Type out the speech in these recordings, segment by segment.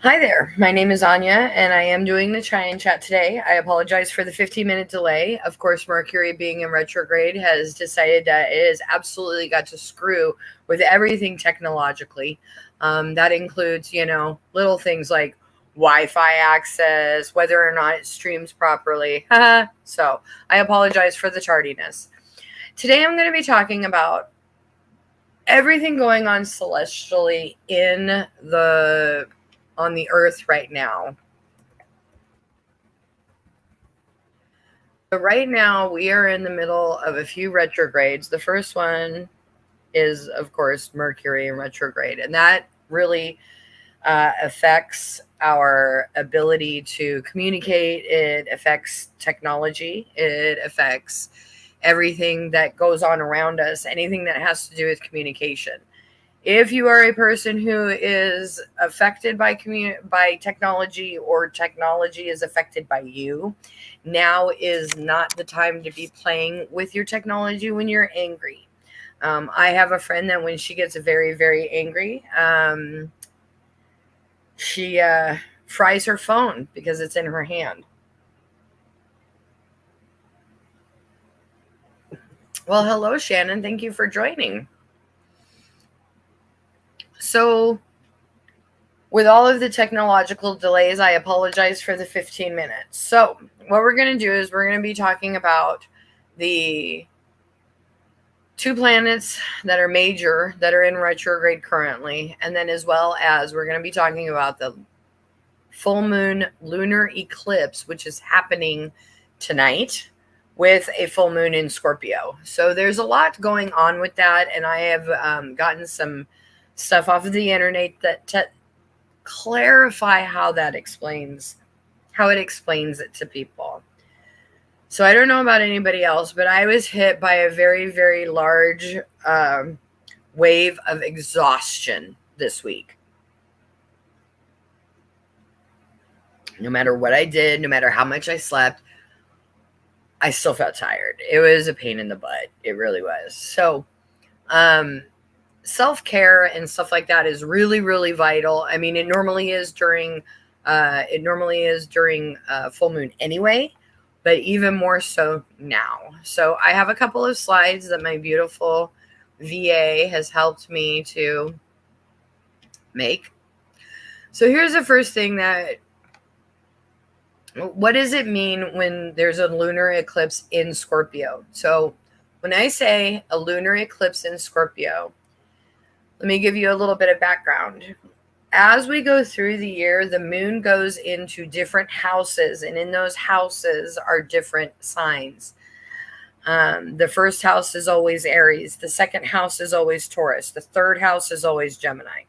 Hi there, my name is Anya, and I am doing the Try and Chat today. I apologize for the 15-minute delay. Of course, Mercury being in retrograde has decided that it has absolutely got to screw with everything technologically. That includes, little things like Wi-Fi access, whether or not it streams properly. So I apologize for the tardiness. Today I'm going to be talking about everything going on celestially on the earth right now. So right now we are in the middle of a few retrogrades. The first one is, of course, Mercury in retrograde, and that really affects our ability to communicate. It affects technology. It affects everything that goes on around us, anything that has to do with communication. If you are a person who is affected by technology, or technology is affected by you, now is not the time to be playing with your technology when you're angry. I have a friend that when she gets very, very angry, she fries her phone because it's in her hand. Well, hello, Shannon. Thank you for joining. So, with all of the technological delays, I apologize for the 15 minutes. So, what we're going to do is we're going to be talking about the two planets that are major, that are in retrograde currently, and then as well as we're going to be talking about the full moon lunar eclipse, which is happening tonight with a full moon in Scorpio. So there's a lot going on with that, and I have gotten some stuff off of the internet that clarify how it explains it to people. So I don't know about anybody else, but I was hit by a very, very large wave of exhaustion this week. No matter what I did, no matter how much I slept, I still felt tired. It was a pain in the butt. It really was. So, self-care and stuff like that is really, really vital. I mean, it normally is during full moon anyway, but even more so now. So I have a couple of slides that my beautiful VA has helped me to make. So here's the first thing what does it mean when there's a lunar eclipse in Scorpio? So when I say a lunar eclipse in Scorpio, let me give you a little bit of background. As we go through the year, the moon goes into different houses, and in those houses are different signs. The first house is always Aries. The second house is always Taurus. The third house is always Gemini.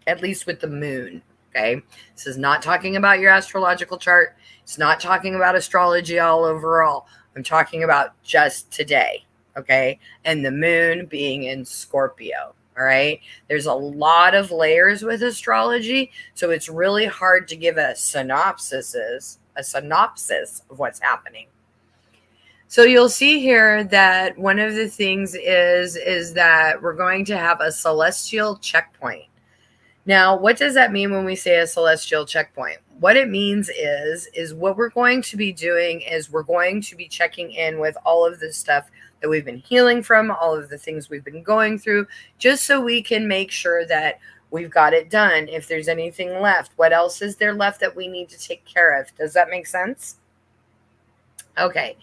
At least with the moon. Okay. This is not talking about your astrological chart. It's not talking about astrology all overall. I'm talking about just today. Okay. And the moon being in Scorpio. All right. There's a lot of layers with astrology. So it's really hard to give a synopsis of what's happening. So you'll see here that one of the things is that we're going to have a celestial checkpoint. Now, what does that mean when we say a celestial checkpoint? What it means is what we're going to be doing is we're going to be checking in with all of the stuff that we've been healing from, all of the things we've been going through, just so we can make sure that we've got it done. If there's anything left, what else is there left that we need to take care of? Does that make sense? Okay.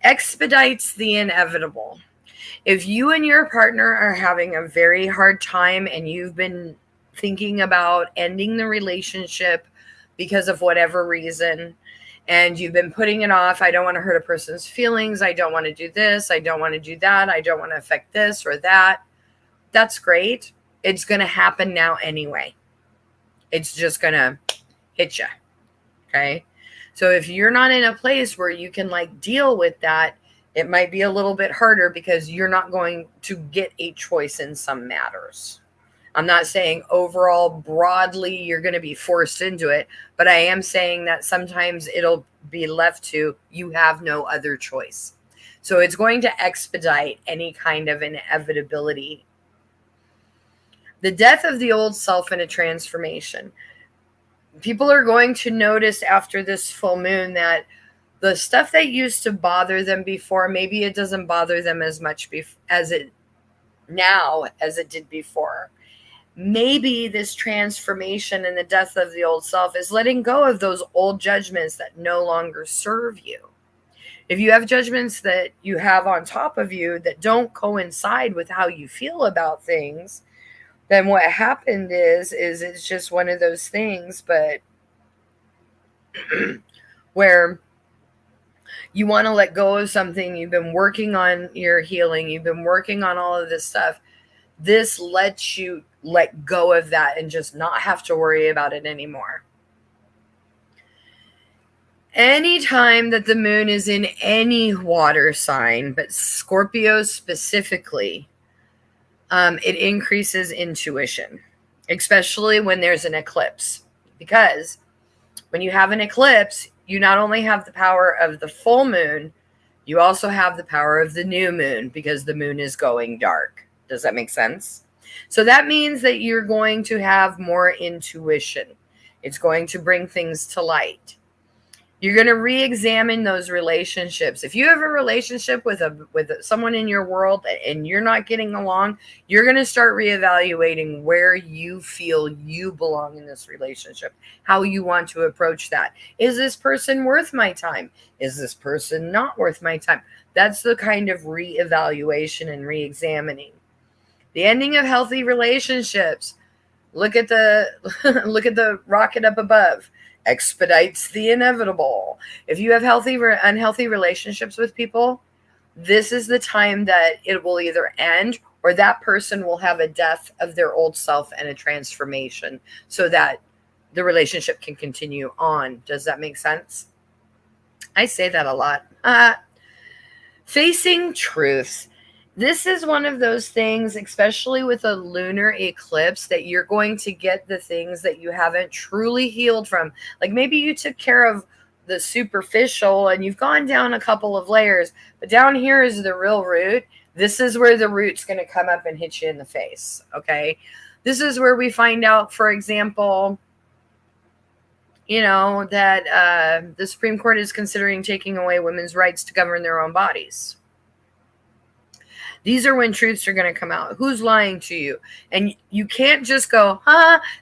Expedites the inevitable. If you and your partner are having a very hard time and you've been thinking about ending the relationship because of whatever reason, and you've been putting it off, I don't want to hurt a person's feelings, I don't want to do this, I don't want to do that, I don't want to affect this or that, that's great. It's going to happen now anyway. It's just going to hit you. Okay. So if you're not in a place where you can deal with that, it might be a little bit harder because you're not going to get a choice in some matters. I'm not saying overall broadly you're going to be forced into it, but I am saying that sometimes it'll be left to you have no other choice. So it's going to expedite any kind of inevitability. The death of the old self and a transformation. People are going to notice after this full moon that the stuff that used to bother them before, maybe it doesn't bother them as much as it did before. Maybe this transformation and the death of the old self is letting go of those old judgments that no longer serve you. If you have judgments that you have on top of you that don't coincide with how you feel about things, then what happened is it's just one of those things, but where you want to let go of something, you've been working on your healing, you've been working on all of this stuff. This lets you let go of that and just not have to worry about it anymore. Anytime that the moon is in any water sign, but Scorpio specifically, it increases intuition, especially when there's an eclipse. Because when you have an eclipse, you not only have the power of the full moon, you also have the power of the new moon because the moon is going dark. Does that make sense? So that means that you're going to have more intuition. It's going to bring things to light. You're going to re-examine those relationships. If you have a relationship with someone in your world and you're not getting along, you're going to start reevaluating where you feel you belong in this relationship, how you want to approach that. Is this person worth my time? Is this person not worth my time? That's the kind of reevaluation and re-examining. The ending of healthy relationships. Look at the rocket up above. Expedites the inevitable. If you have healthy or unhealthy relationships with people, this is the time that it will either end or that person will have a death of their old self and a transformation so that the relationship can continue on. Does that make sense? I say that a lot. Facing truths. This is one of those things, especially with a lunar eclipse, that you're going to get the things that you haven't truly healed from. Like maybe you took care of the superficial and you've gone down a couple of layers, but down here is the real root. This is where the root's going to come up and hit you in the face, okay? This is where we find out, for example, that the Supreme Court is considering taking away women's rights to govern their own bodies. These are when truths are going to come out. Who's lying to you? And you can't just go,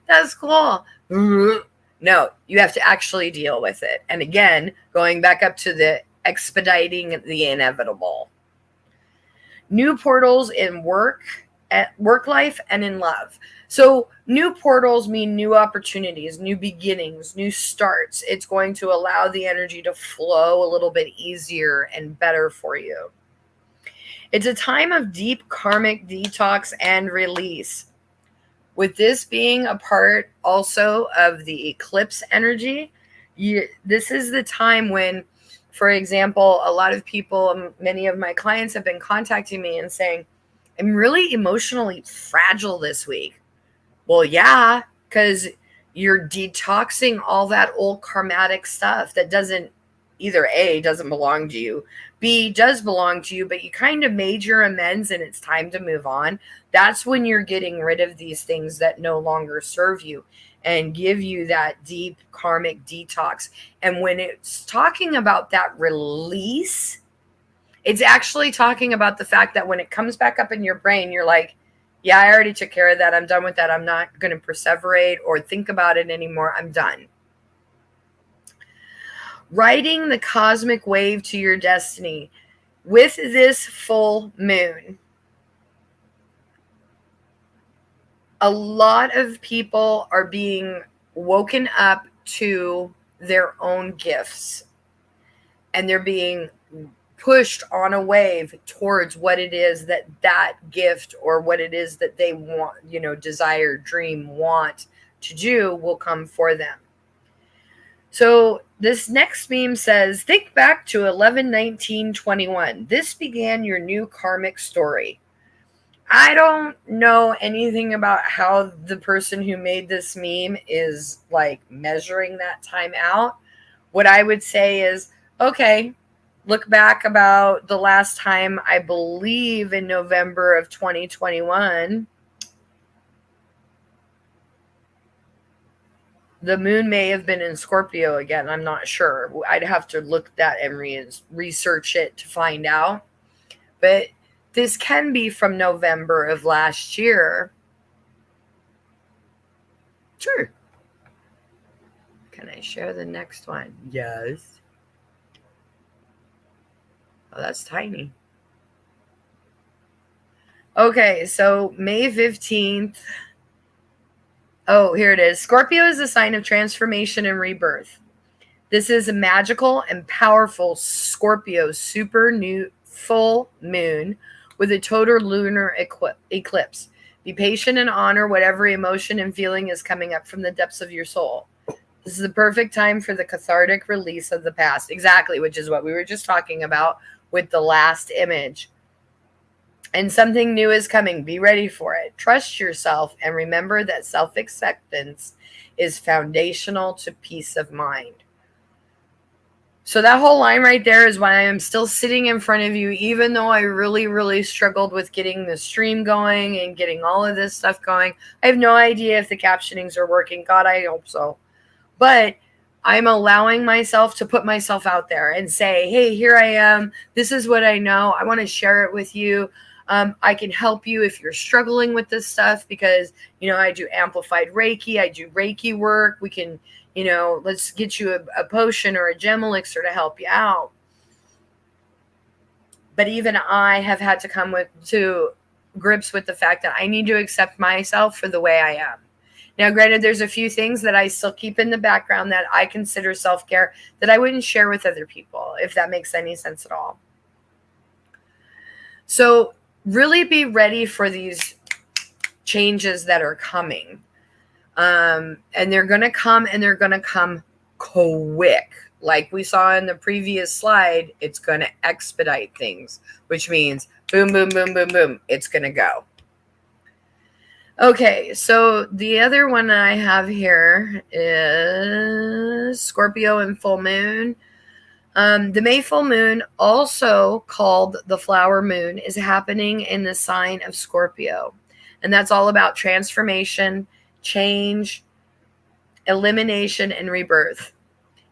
that's cool. No, you have to actually deal with it. And again, going back up to the expediting the inevitable. New portals in work life, and in love. So new portals mean new opportunities, new beginnings, new starts. It's going to allow the energy to flow a little bit easier and better for you. It's a time of deep karmic detox and release. With this being a part also of the eclipse energy, this is the time when, for example, a lot of people, many of my clients have been contacting me and saying, I'm really emotionally fragile this week. Well, yeah, because you're detoxing all that old karmatic stuff that doesn't either A, doesn't belong to you, B, does belong to you, but you kind of made your amends and it's time to move on. That's when you're getting rid of these things that no longer serve you and give you that deep karmic detox. And when it's talking about that release, it's actually talking about the fact that when it comes back up in your brain, you're like, yeah, I already took care of that. I'm done with that. I'm not going to perseverate or think about it anymore. I'm done. Riding the cosmic wave to your destiny. With this full moon, a lot of people are being woken up to their own gifts, and they're being pushed on a wave towards what it is that gift or what it is that they want, desire, dream, want to do will come for them. So this next meme says, think back to 11/19/21. This began your new karmic story. I don't know anything about how the person who made this meme is like measuring that time out. What I would say is, okay, look back about the last time, I believe in November of 2021. The moon may have been in Scorpio again. I'm not sure. I'd have to look at that and research it to find out. But this can be from November of last year. Sure. Can I share the next one? Yes. Oh, that's tiny. Okay, so May 15th. Oh, here it is. Scorpio is a sign of transformation and rebirth. This is a magical and powerful Scorpio super new full moon with a total lunar eclipse. Be patient and honor whatever emotion and feeling is coming up from the depths of your soul. This is the perfect time for the cathartic release of the past. Exactly, which is what we were just talking about with the last image. And something new is coming. Be ready for it. Trust yourself and remember that self-acceptance is foundational to peace of mind. So that whole line right there is why I am still sitting in front of you, even though I really, really struggled with getting the stream going and getting all of this stuff going. I have no idea if the captionings are working. God, I hope so. But I'm allowing myself to put myself out there and say, hey, here I am. This is what I know. I want to share it with you. I can help you if you're struggling with this stuff because, I do Amplified Reiki. I do Reiki work. We can, let's get you a potion or a gem elixir to help you out. But even I have had to come to grips with the fact that I need to accept myself for the way I am. Now, granted, there's a few things that I still keep in the background that I consider self-care that I wouldn't share with other people, if that makes any sense at all. So really be ready for these changes that are coming. And they're going to come and they're going to come quick. Like we saw in the previous slide, it's going to expedite things, which means boom, boom, boom, boom, boom. It's going to go. Okay, so the other one I have here is Scorpio and full moon. The May full moon, also called the flower moon, is happening in the sign of Scorpio. And that's all about transformation, change, elimination, and rebirth.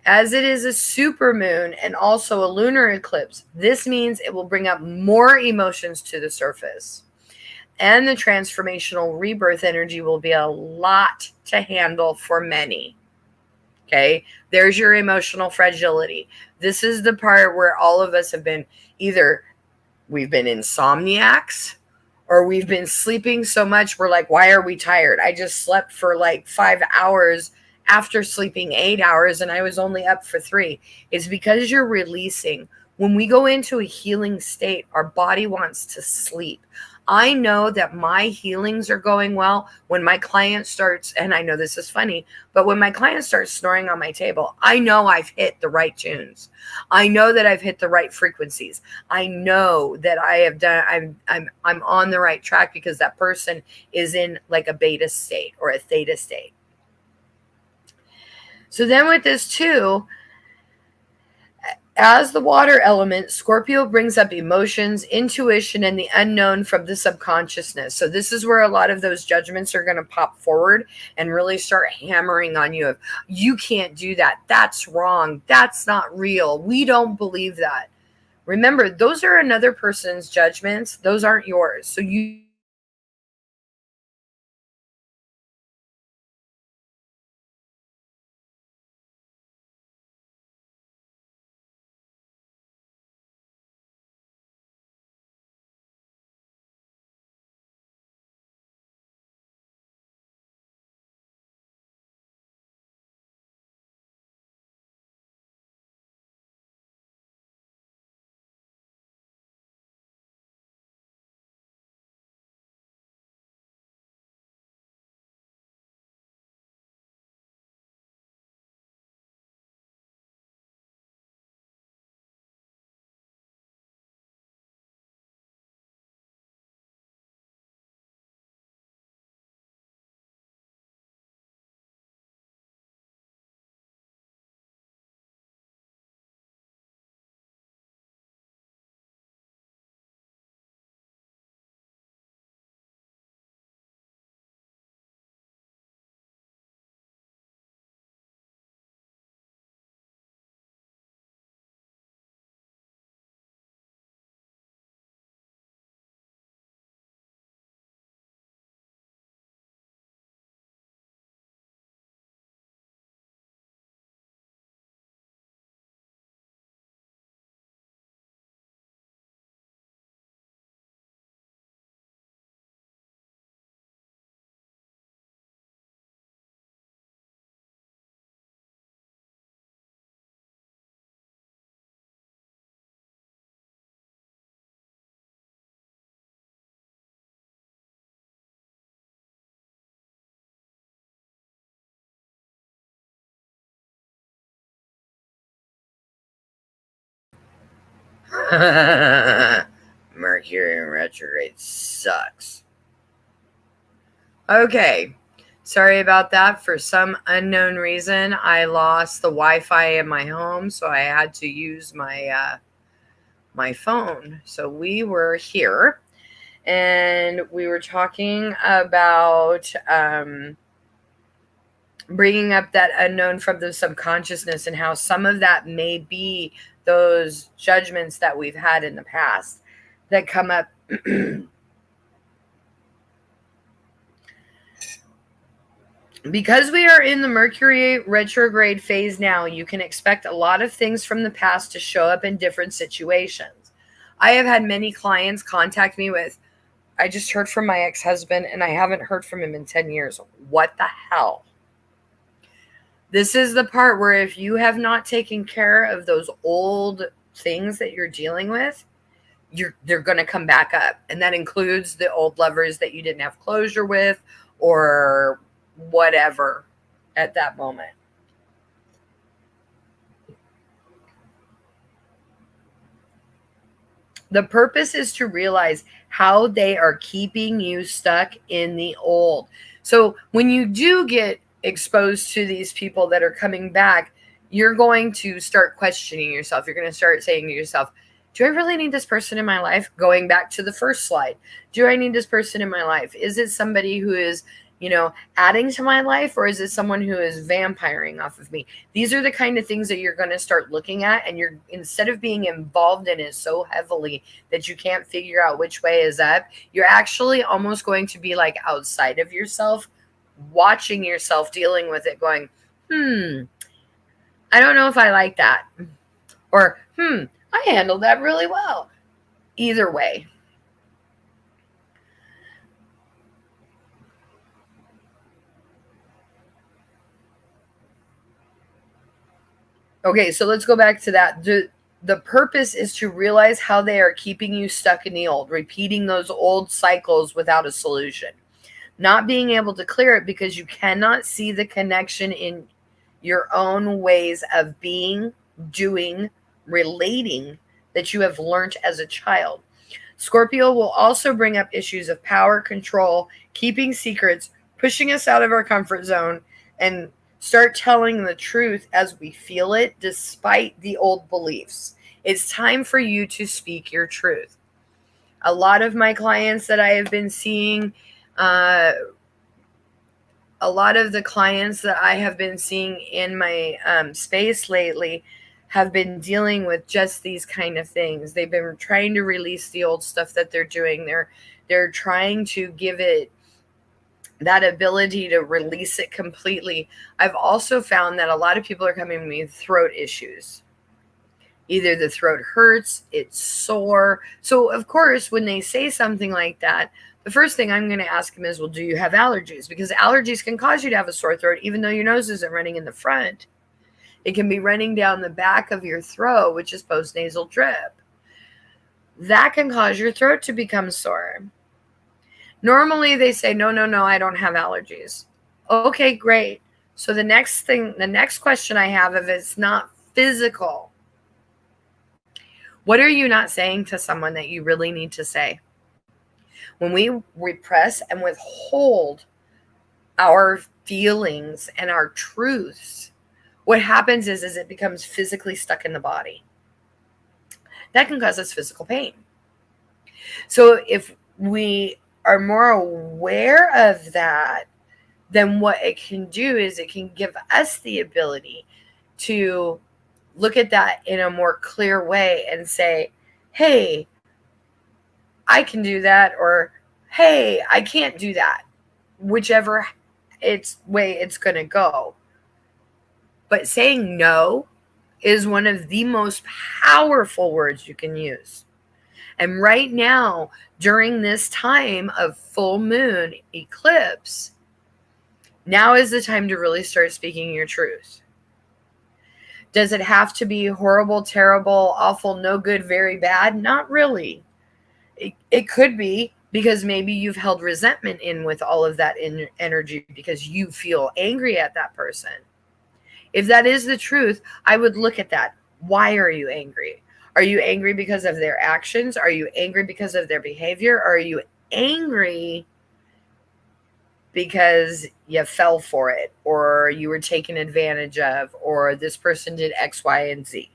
As it is a super moon and also a lunar eclipse, this means it will bring up more emotions to the surface. And the transformational rebirth energy will be a lot to handle for many. Okay, there's your emotional fragility. This is the part where all of us have been either we've been insomniacs or we've been sleeping so much we're like, why are we tired? I just slept for like 5 hours after sleeping 8 hours and I was only up for 3. It's because you're releasing. When we go into a healing state, our body wants to sleep. I know that my healings are going well when my client starts, and I know this is funny, but when my client starts snoring on my table, I know I've hit the right tunes. I know that I've hit the right frequencies. I know that I have done, I'm on the right track because that person is in like a beta state or a theta state. So then with this too, as the water element, Scorpio brings up emotions, intuition, and the unknown from the subconsciousness. So this is where a lot of those judgments are going to pop forward and really start hammering on you. Of, you can't do that. That's wrong. That's not real. We don't believe that. Remember, those are another person's judgments. Those aren't yours. So you Mercury in retrograde sucks. Okay. Sorry about that. For some unknown reason, I lost the Wi-Fi in my home, so I had to use my my phone. So we were here, and we were talking about bringing up that unknown from the subconsciousness and how some of that may be those judgments that we've had in the past that come up. Because we are in the Mercury retrograde phase now, you can expect a lot of things from the past to show up in different situations. I have had many clients contact me with, I just heard from my ex-husband and I haven't heard from him in 10 years. What the hell? This is the part where if you have not taken care of those old things that you're dealing with, they're going to come back up. And that includes the old lovers that you didn't have closure with or whatever at that moment. The purpose is to realize how they are keeping you stuck in the old. So when you do get exposed to these people that are coming back, you're going to start questioning yourself. You're going to start saying to yourself, do I really need this person in my life? Going back to the first slide, do I need this person in my life? Is it somebody who is, adding to my life, or is it someone who is vampiring off of me? These are the kind of things that you're going to start looking at, and you're, instead of being involved in it so heavily that you can't figure out which way is up, you're actually almost going to be like outside of yourself, watching yourself dealing with it, going, I don't know if I like that. Or, I handled that really well. Either way. Okay, so let's go back to that. The purpose is to realize how they are keeping you stuck in the old, repeating those old cycles without a solution. Not being able to clear it because you cannot see the connection in your own ways of being, doing, relating that you have learned as a child. Scorpio will also bring up issues of power, control, keeping secrets, pushing us out of our comfort zone, and start telling the truth as we feel it, despite the old beliefs. It's time for you to speak your truth. A lot of my clients that I have been seeing, a lot of the clients that I have been seeing in my space lately have been dealing with just these kind of things. They've been trying to release the old stuff that they're doing. They're trying to give it that ability to release it completely. I've also found that a lot of people are coming to me with throat issues. Either the throat hurts, it's sore. So, of course, when they say something like that, the first thing I'm going to ask them is, well, do you have allergies? Because allergies can cause you to have a sore throat, even though your nose isn't running in the front. It can be running down the back of your throat, which is postnasal drip. That can cause your throat to become sore. Normally they say, no, I don't have allergies. Okay, great. So the next question I have, if it's not physical, what are you not saying to someone that you really need to say? When we repress and withhold our feelings and our truths, what happens is it becomes physically stuck in the body. That can cause us physical pain. So if we are more aware of that, then what it can do is it can give us the ability to look at that in a more clear way and say, hey, I can do that, or hey, I can't do that, whichever way it's going to go. But saying no is one of the most powerful words you can use. And right now, during this time of full moon eclipse, now is the time to really start speaking your truth. Does it have to be horrible, terrible, awful, no good, very bad? Not really. It could be because maybe you've held resentment in with all of that energy because you feel angry at that person. If that is the truth, I would look at that. Why are you angry? Are you angry because of their actions? Are you angry because of their behavior? Or are you angry because you fell for it, or you were taken advantage of, or this person did X, Y, and Z?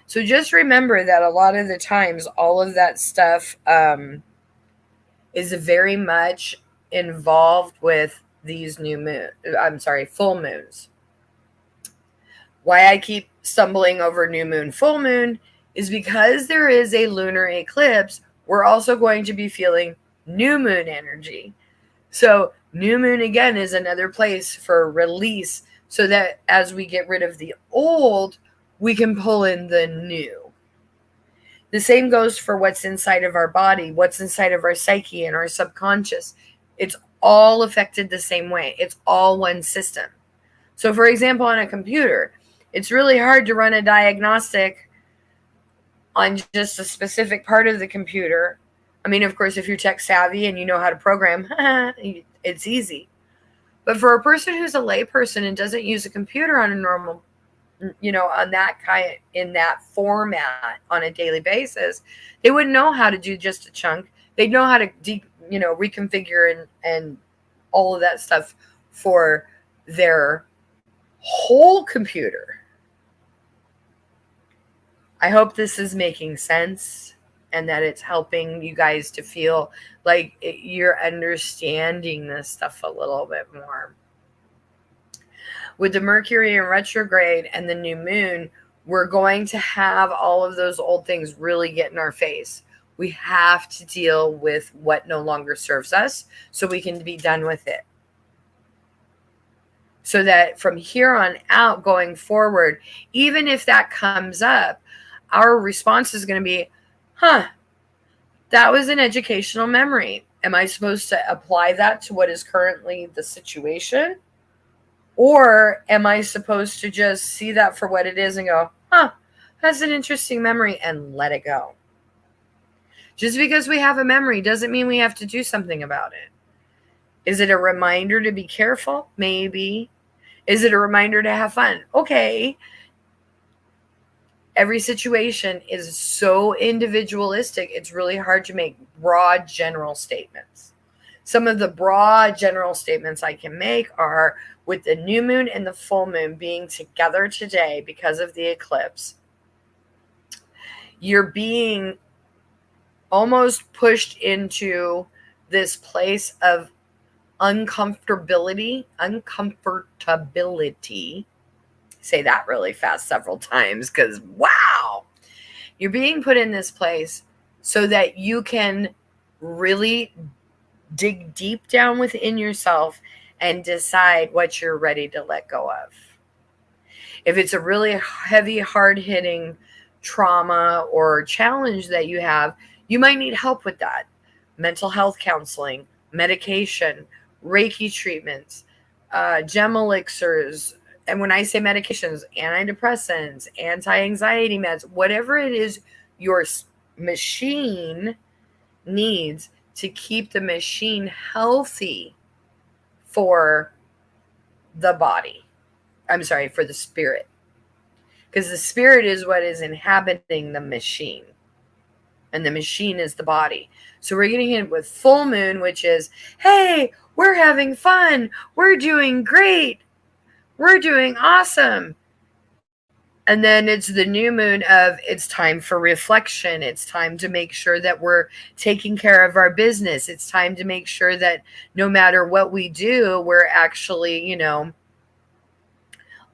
So just remember that a lot of the times, all of that stuff is very much involved with these full moons. Why I keep stumbling over new moon, full moon is because there is a lunar eclipse. We're also going to be feeling new moon energy. So new moon again is another place for release, so that as we get rid of the old, we can pull in the new. The same goes for what's inside of our body, what's inside of our psyche and our subconscious. It's all affected the same way. It's all one system. So for example, on a computer, it's really hard to run a diagnostic on just a specific part of the computer. I mean, of course, if you're tech savvy and you know how to program, it's easy. But for a person who's a layperson and doesn't use a computer on a normal, on that kind, in that format on a daily basis, they wouldn't know how to do just a chunk. They'd know how to, reconfigure and all of that stuff for their whole computer. I hope this is making sense and that it's helping you guys to feel like you're understanding this stuff a little bit more. With the Mercury in retrograde and the new moon, we're going to have all of those old things really get in our face. We have to deal with what no longer serves us so we can be done with it. So that from here on out, going forward, even if that comes up, our response is going to be, that was an educational memory. Am I supposed to apply that to what is currently the situation? Or am I supposed to just see that for what it is and go, that's an interesting memory, and let it go? Just because we have a memory doesn't mean we have to do something about it. Is it a reminder to be careful? Maybe. Is it a reminder to have fun? Okay. Every situation is so individualistic, it's really hard to make broad general statements. Some of the broad general statements I can make are, with the new moon and the full moon being together today because of the eclipse, you're being almost pushed into this place of uncomfortability. Say that really fast several times, because wow, you're being put in this place so that you can really dig deep down within yourself and decide what you're ready to let go of. If it's a really heavy, hard-hitting trauma or challenge that you have, you might need help with that. Mental health counseling, medication, Reiki treatments, gem elixirs. And when I say medications, antidepressants, anti-anxiety meds, whatever it is your machine needs to keep the machine healthy for the body. For the spirit. Because the spirit is what is inhabiting the machine. And the machine is the body. So we're getting in with full moon, which is, hey, we're having fun. We're doing great. We're doing awesome. And then it's the new moon of, it's time for reflection. It's time to make sure that we're taking care of our business. It's time to make sure that no matter what we do, we're actually,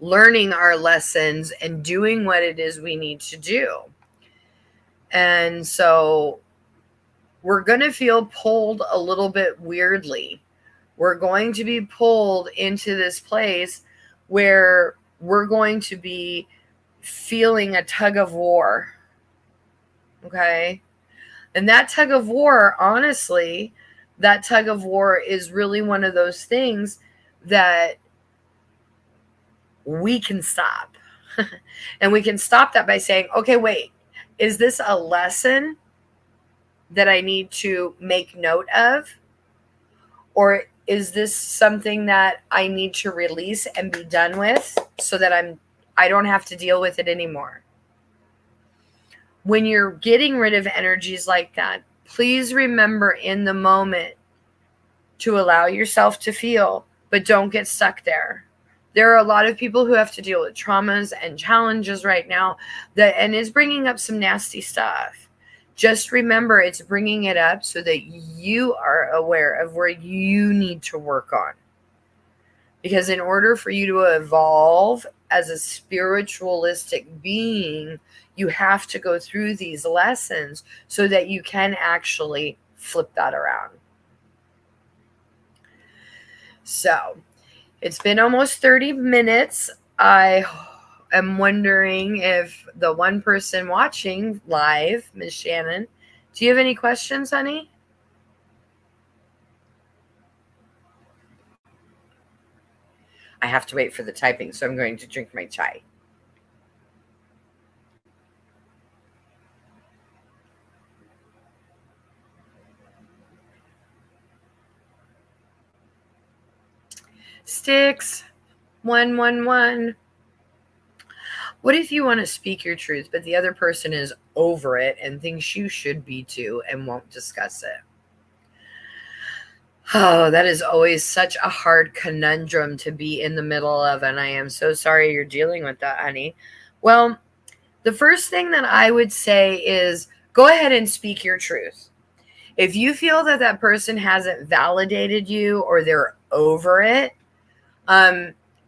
learning our lessons and doing what it is we need to do. And so we're going to feel pulled a little bit weirdly. We're going to be pulled into this place where we're going to be feeling a tug of war. Okay? And that tug of war, honestly, that tug of war is really one of those things that we can stop. And we can stop that by saying, okay, wait, is this a lesson that I need to make note of? Or is this something that I need to release and be done with so that I don't have to deal with it anymore? when you're getting rid of energies like that, please remember in the moment to allow yourself to feel, but don't get stuck there. There are a lot of people who have to deal with traumas and challenges right now and is bringing up some nasty stuff. Just remember, it's bringing it up so that you are aware of where you need to work on. Because in order for you to evolve as a spiritualistic being, you have to go through these lessons so that you can actually flip that around. So, it's been almost 30 minutes. I am wondering if the one person watching live, Ms. Shannon, do you have any questions, honey? I have to wait for the typing, so I'm going to drink my chai. Sticks, 111. What if you want to speak your truth, but the other person is over it and thinks you should be too and won't discuss it? Oh, that is always such a hard conundrum to be in the middle of, and I am so sorry you're dealing with that, honey. Well, the first thing that I would say is go ahead and speak your truth. If you feel that that person hasn't validated you or they're over it,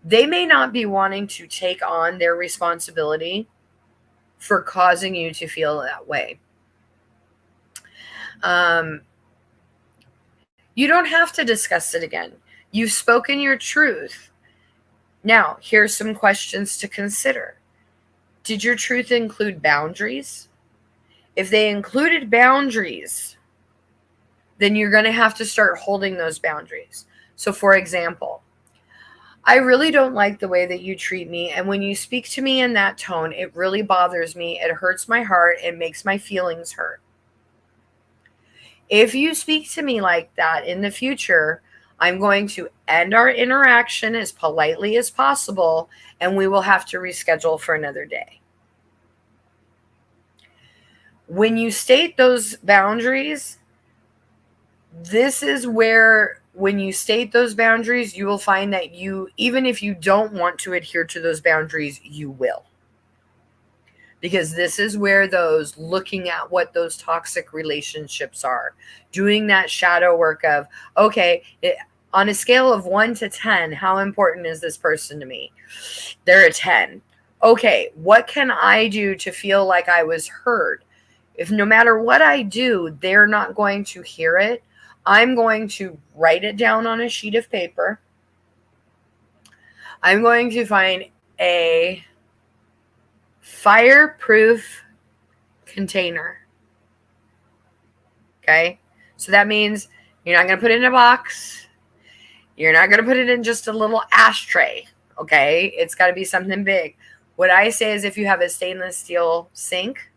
they may not be wanting to take on their responsibility for causing you to feel that way. You don't have to discuss it again. You've spoken your truth. Now, here's some questions to consider. Did your truth include boundaries? If they included boundaries, then you're going to have to start holding those boundaries. So, for example, I really don't like the way that you treat me. And when you speak to me in that tone, it really bothers me. It hurts my heart. It makes my feelings hurt. If you speak to me like that in the future, I'm going to end our interaction as politely as possible, and we will have to reschedule for another day. When you state those boundaries, this is where, when you state those boundaries, you will find that you, even if you don't want to adhere to those boundaries, you will. Because this is where those looking at what those toxic relationships are, doing that shadow work of, okay, on a scale of 1 to 10, how important is this person to me? They're a 10. Okay, what can I do to feel like I was heard? If no matter what I do, they're not going to hear it, I'm going to write it down on a sheet of paper. I'm going to find a fireproof container. Okay? So that means you're not going to put it in a box. You're not going to put it in just a little ashtray. Okay? It's got to be something big. What I say is if you have a stainless steel sink,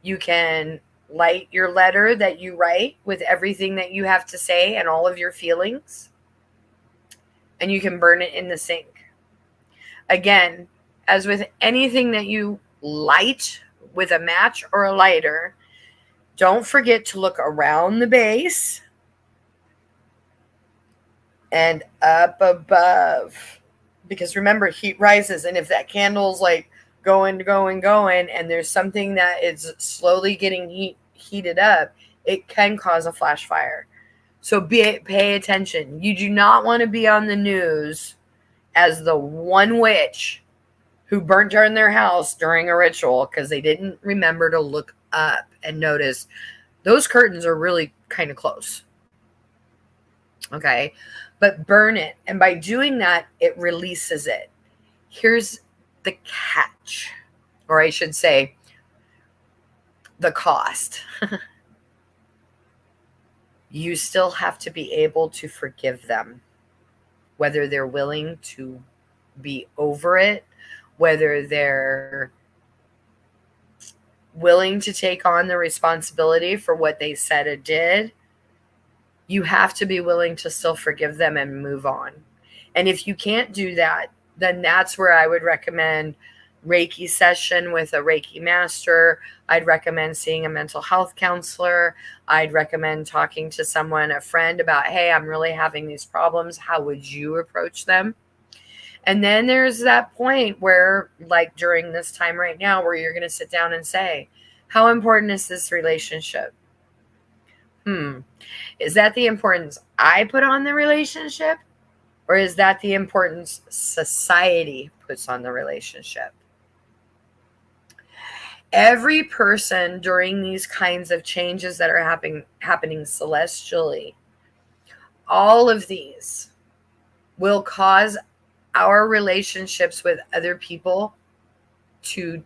you can light your letter that you write with everything that you have to say and all of your feelings, and you can burn it in the sink. Again, as with anything that you light with a match or a lighter, don't forget to look around the base and up above. Because remember, heat rises, and if that candle's like going, and there's something that is slowly getting heated up, it can cause a flash fire. So pay attention. You do not want to be on the news as the one witch who burnt down their house during a ritual because they didn't remember to look up and notice those curtains are really kind of close. Okay, but burn it. And by doing that, it releases it. Here's the catch, or I should say, the cost. You still have to be able to forgive them, whether they're willing to be over it, whether they're willing to take on the responsibility for what they said or did. You have to be willing to still forgive them and move on. And if you can't do that, then that's where I would recommend Reiki session with a Reiki master. I'd recommend seeing a mental health counselor. I'd recommend talking to someone, a friend, about, hey, I'm really having these problems. How would you approach them? And then there's that point where, like during this time right now, where you're going to sit down and say, how important is this relationship? Is that the importance I put on the relationship? Or is that the importance society puts on the relationship? Every person during these kinds of changes that are happening celestially, all of these will cause our relationships with other people to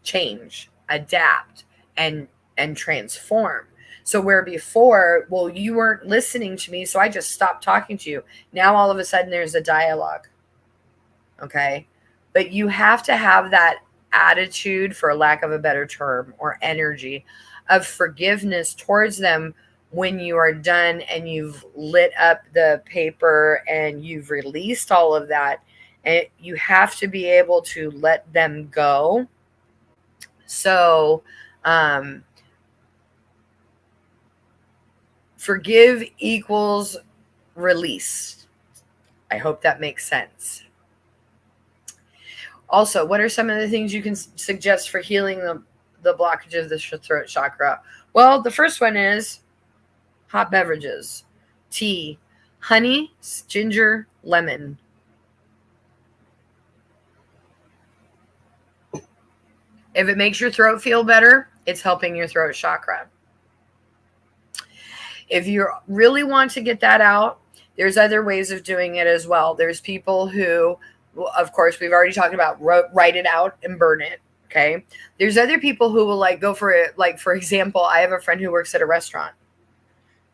change, adapt, and transform. So where before, well, you weren't listening to me, so I just stopped talking to you. Now all of a sudden there's a dialogue. Okay? But you have to have that attitude, for lack of a better term, or energy of forgiveness towards them when you are done and you've lit up the paper and you've released all of that. And you have to be able to let them go. So, forgive equals release. I hope that makes sense. Also, what are some of the things you can suggest for healing the blockage of the throat chakra? Well, the first one is hot beverages, tea, honey, ginger, lemon. If it makes your throat feel better, it's helping your throat chakra. If you really want to get that out, there's other ways of doing it as well. There's people who, of course, we've already talked about write it out and burn it. Okay. There's other people who will like go for it. Like, for example, I have a friend who works at a restaurant,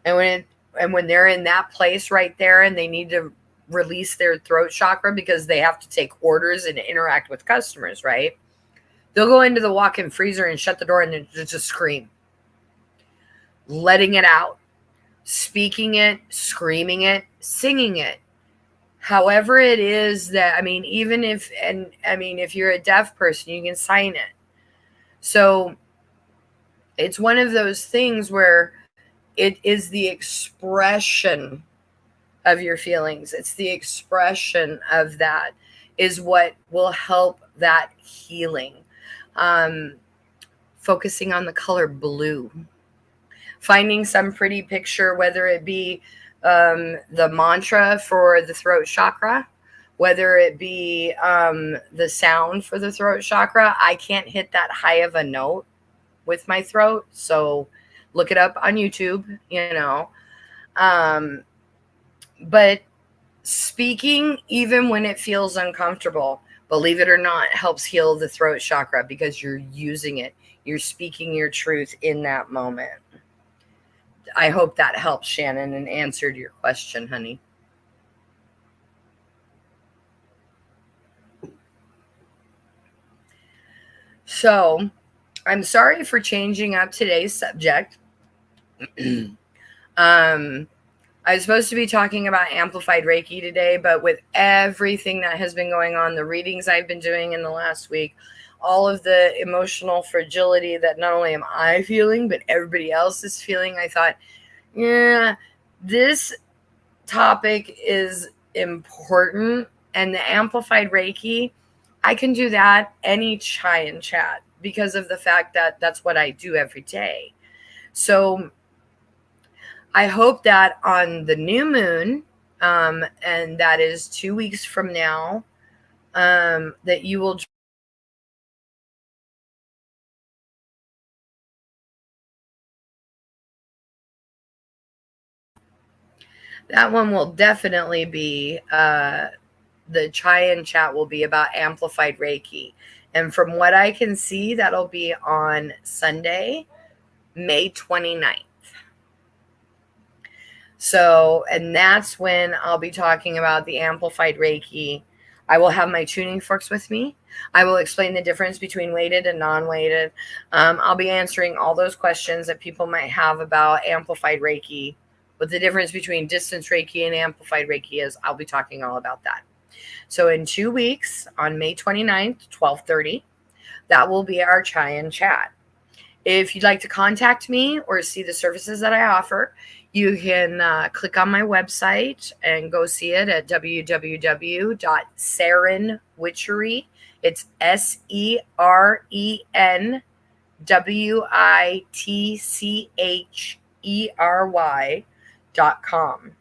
and when they're in that place right there and they need to release their throat chakra because they have to take orders and interact with customers, right? They'll go into the walk-in freezer and shut the door and just scream, letting it out, speaking it, screaming it, singing it. However it is that, I mean, even if, and I mean, if you're a deaf person, you can sign it. So it's one of those things where it is the expression of your feelings. It's the expression of that is what will help that healing. Focusing on the color blue. Finding some pretty picture, whether it be the mantra for the throat chakra, whether it be the sound for the throat chakra. I can't hit that high of a note with my throat, so look it up on YouTube, you know. But speaking, even when it feels uncomfortable, believe it or not, helps heal the throat chakra because you're using it. You're speaking your truth in that moment. I hope that helps, Shannon, and answered your question, honey. So, I'm sorry for changing up today's subject. I was supposed to be talking about Amplified Reiki today, but with everything that has been going on, the readings I've been doing in the last week, all of the emotional fragility that not only am I feeling, but everybody else is feeling, I thought, yeah, this topic is important. And the Amplified Reiki, I can do that any chai and chat because of the fact that that's what I do every day. So I hope that on the new moon, and that is 2 weeks from now, that you will. That one will definitely be, the chai and chat will be about Amplified Reiki. And from what I can see, that'll be on Sunday, May 29th. So, and that's when I'll be talking about the Amplified Reiki. I will have my tuning forks with me. I will explain the difference between weighted and non-weighted. I'll be answering all those questions that people might have about Amplified Reiki. What the difference between distance Reiki and Amplified Reiki is, I'll be talking all about that. So in 2 weeks, on May 29th, 12:30, that will be our chai and chat. If you'd like to contact me or see the services that I offer, you can click on my website and go see it at www.serenwitchery. It's SERENWITCHERY.com.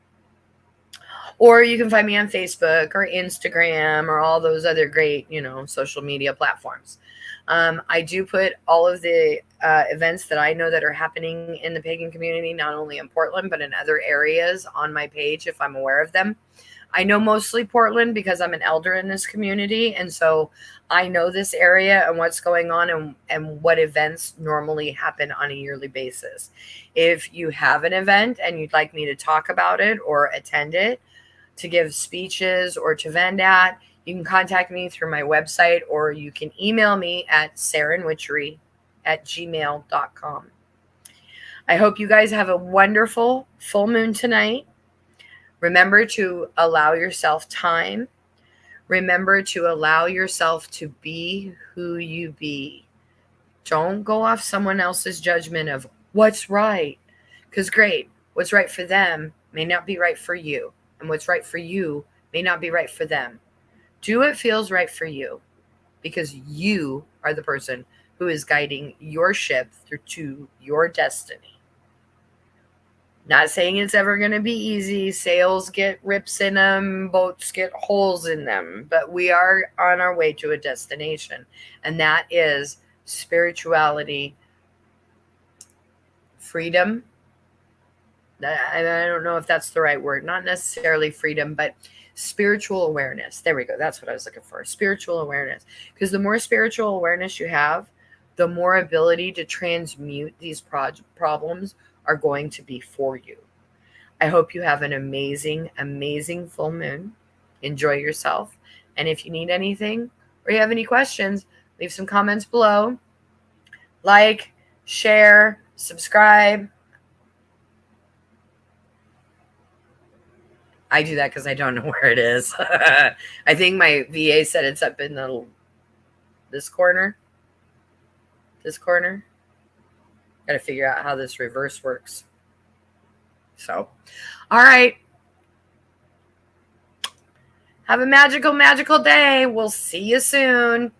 Or you can find me on Facebook or Instagram or all those other great, social media platforms. I do put all of the events that I know that are happening in the pagan community, not only in Portland, but in other areas on my page if I'm aware of them. I know mostly Portland because I'm an elder in this community. And so I know this area and what's going on and what events normally happen on a yearly basis. If you have an event and you'd like me to talk about it or attend it, to give speeches or to vend at, you can contact me through my website, or you can email me at serenwitchery@gmail.com. I hope you guys have a wonderful full moon tonight. Remember to allow yourself time. Remember to allow yourself to be who you be. Don't go off someone else's judgment of what's right. Because great, what's right for them may not be right for you. And what's right for you may not be right for them. Do what feels right for you, because you are the person who is guiding your ship through to your destiny. Not saying it's ever going to be easy. Sails get rips in them, boats get holes in them, but we are on our way to a destination, and that is spirituality, freedom. I don't know if that's the right word. Not necessarily freedom, but spiritual awareness. There we go. That's what I was looking for. Spiritual awareness. Because the more spiritual awareness you have, the more ability to transmute these problems are going to be for you. I hope you have an amazing, amazing full moon. Enjoy yourself. And if you need anything or you have any questions, leave some comments below. Like, share, subscribe. I do that because I don't know where it is. I think my VA said it's up in this corner. This corner. Got to figure out how this reverse works. So, all right. Have a magical, magical day. We'll see you soon.